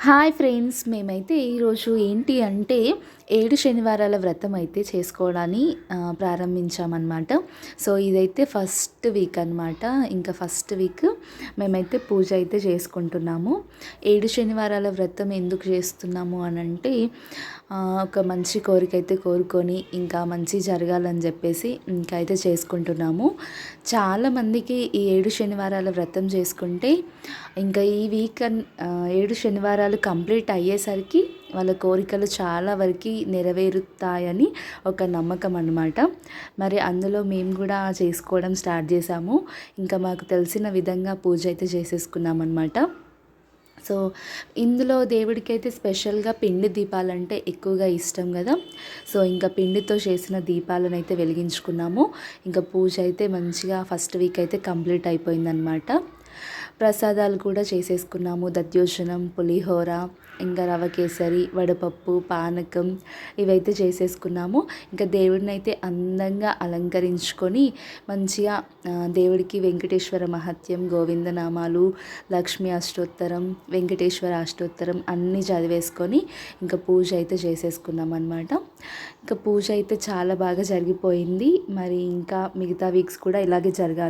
Hi friends, మేమైతే ఈరోజు ఏంటి అంటే 7 శనివారాల వ్రతం అయితే చేసుకోవడాన్ని ప్రారంభించామన్నమాట. సో ఇదైతే ఫస్ట్ వీక్ అనమాట. ఇంకా ఫస్ట్ వీక్ మేమైతే పూజ అయితే చేసుకుంటున్నాము. 7 శనివారాల వ్రతం ఎందుకు చేస్తున్నాము అనంటే ఒక మంచి కోరిక అయితే కోరుకొని ఇంకా మంచి జరగాలని చెప్పేసి ఇంకా అయితే చేసుకుంటున్నాము. చాలామందికి ఈ 7 శనివారాల వ్రతం చేసుకుంటే ఇంకా ఈ వీక్ 7 శనివారాలు కంప్లీట్ అయ్యేసరికి వాళ్ళ కోరికలు చాలా వరకు నెరవేరుతాయని ఒక నమ్మకం అన్నమాట. మరి అందులో మేము కూడా చేసుకోవడం స్టార్ట్ చేసాము. ఇంకా మాకు తెలిసిన విధంగా పూజ అయితే చేసేసుకున్నాం అన్నమాట. సో ఇందులో దేవుడికైతే స్పెషల్గా పిండి దీపాలంటే ఎక్కువగా ఇష్టం కదా. సో ఇంకా పిండితో చేసిన దీపాలను అయితే వెలిగించుకున్నాము. ఇంకా పూజ అయితే మంచిగా ఫస్ట్ వీక్ అయితే కంప్లీట్ అయిపోయిందనమాట. ప్రసాదాలు కూడా చేసేసుకున్నాము. దధ్యోజనం, పులిహోర, ఇంకా రవ కేసరి, వడపప్పు, పానకం ఇవైతే చేసేసుకున్నాము. ఇంకా దేవుడిని అయితే అందంగా అలంకరించుకొని మంచిగా దేవుడికి వెంకటేశ్వర మహత్యం, గోవిందనామాలు, లక్ష్మీ అష్టోత్తరం, వెంకటేశ్వర అష్టోత్తరం అన్నీ చదివేసుకొని ఇంకా పూజ అయితే చేసేసుకున్నాం అనమాట. ఇంకా పూజ అయితే చాలా బాగా జరిగిపోయింది. మరి ఇంకా మిగతా వీక్స్ కూడా ఇలాగే జరగాలి.